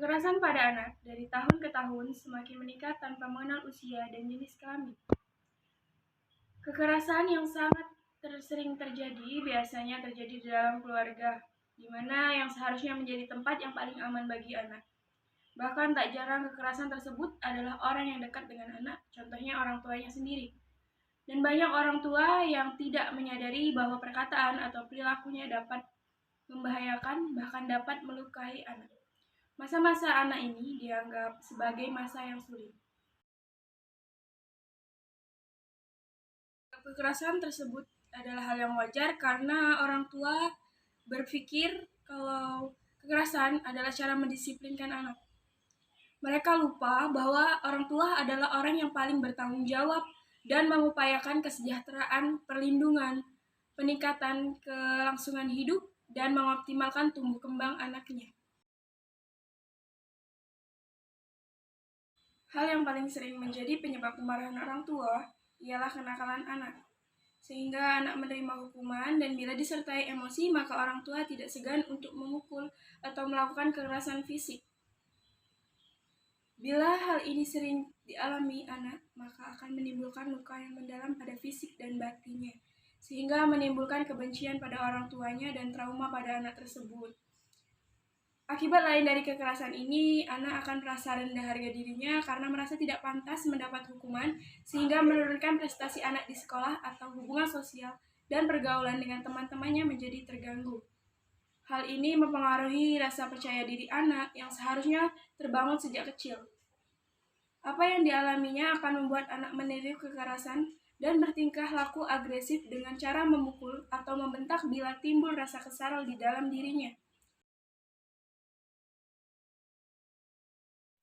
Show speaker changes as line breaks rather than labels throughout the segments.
Kekerasan pada anak dari tahun ke tahun semakin meningkat tanpa mengenal usia dan jenis kelamin. Kekerasan yang sangat sering terjadi biasanya terjadi di dalam keluarga, di mana yang seharusnya menjadi tempat yang paling aman bagi anak. Bahkan tak jarang kekerasan tersebut adalah orang yang dekat dengan anak, contohnya orang tuanya sendiri. Dan banyak orang tua yang tidak menyadari bahwa perkataan atau perilakunya dapat membahayakan, bahkan dapat melukai anak. Masa-masa anak ini dianggap sebagai masa yang sulit. Kekerasan tersebut adalah hal yang wajar karena orang tua berpikir kalau kekerasan adalah cara mendisiplinkan anak. Mereka lupa bahwa orang tua adalah orang yang paling bertanggung jawab dan mengupayakan kesejahteraan, perlindungan, peningkatan kelangsungan hidup, dan mengoptimalkan tumbuh kembang anaknya. Hal yang paling sering menjadi penyebab kemarahan orang tua ialah kenakalan anak, sehingga anak menerima hukuman dan bila disertai emosi maka orang tua tidak segan untuk memukul atau melakukan kekerasan fisik. Bila hal ini sering dialami anak, maka akan menimbulkan luka yang mendalam pada fisik dan batinnya, sehingga menimbulkan kebencian pada orang tuanya dan trauma pada anak tersebut. Akibat lain dari kekerasan ini, anak akan merasa rendah harga dirinya karena merasa tidak pantas mendapat hukuman, sehingga menurunkan prestasi anak di sekolah atau hubungan sosial dan pergaulan dengan teman-temannya menjadi terganggu. Hal ini mempengaruhi rasa percaya diri anak yang seharusnya terbangun sejak kecil. Apa yang dialaminya akan membuat anak meniru kekerasan dan bertingkah laku agresif dengan cara memukul atau membentak bila timbul rasa kesal di dalam dirinya.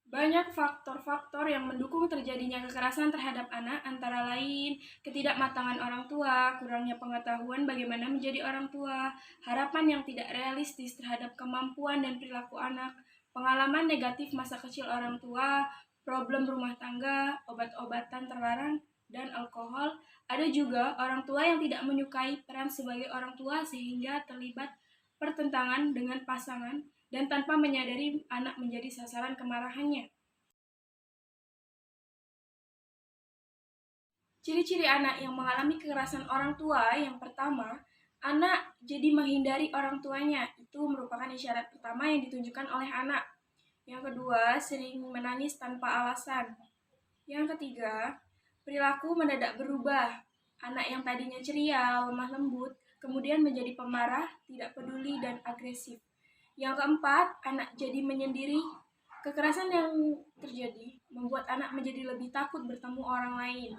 Banyak faktor-faktor yang mendukung terjadinya kekerasan terhadap anak, antara lain ketidakmatangan orang tua, kurangnya pengetahuan bagaimana menjadi orang tua, harapan yang tidak realistis terhadap kemampuan dan perilaku anak, pengalaman negatif masa kecil orang tua, problem rumah tangga, obat-obatan terlarang, dan alkohol. Ada juga orang tua yang tidak menyukai peran sebagai orang tua sehingga terlibat pertentangan dengan pasangan dan tanpa menyadari anak menjadi sasaran kemarahannya. Ciri-ciri anak yang mengalami kekerasan orang tua, yang pertama, anak jadi menghindari orang tuanya. Itu merupakan isyarat pertama yang ditunjukkan oleh anak. Yang kedua, sering menangis tanpa alasan. Yang ketiga, perilaku mendadak berubah. Anak yang tadinya ceria, lemah lembut, kemudian menjadi pemarah, tidak peduli, dan agresif. Yang keempat, anak jadi menyendiri. Kekerasan yang terjadi membuat anak menjadi lebih takut bertemu orang lain.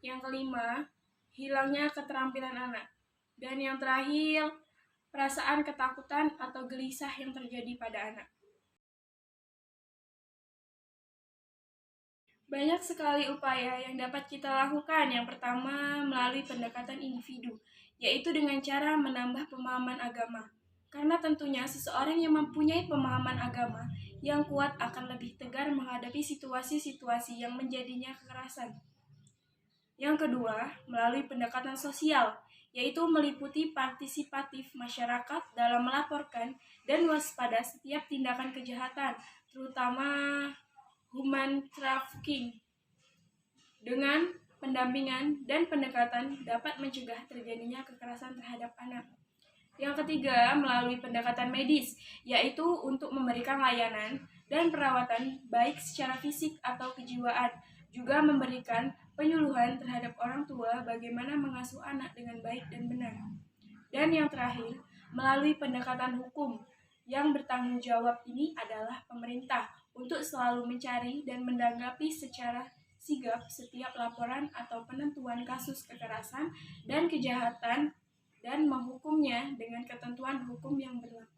Yang kelima, hilangnya keterampilan anak. Dan yang terakhir, perasaan ketakutan atau gelisah yang terjadi pada anak. Banyak sekali upaya yang dapat kita lakukan. Yang pertama, melalui pendekatan individu, yaitu dengan cara menambah pemahaman agama. Karena tentunya seseorang yang mempunyai pemahaman agama yang kuat akan lebih tegar menghadapi situasi-situasi yang menjadinya kekerasan. Yang kedua, melalui pendekatan sosial, yaitu meliputi partisipatif masyarakat dalam melaporkan dan waspada setiap tindakan kejahatan, terutama human trafficking. Dengan pendampingan dan pendekatan dapat mencegah terjadinya kekerasan terhadap anak. Yang ketiga, melalui pendekatan medis, yaitu untuk memberikan layanan dan perawatan baik secara fisik atau kejiwaan, juga memberikan penyuluhan terhadap orang tua bagaimana mengasuh anak dengan baik dan benar. Dan yang terakhir, melalui pendekatan hukum, yang bertanggung jawab ini adalah pemerintah untuk selalu mencari dan menanggapi secara sigap setiap laporan atau penentuan kasus kekerasan dan kejahatan dan menghukumnya dengan ketentuan hukum yang berlaku.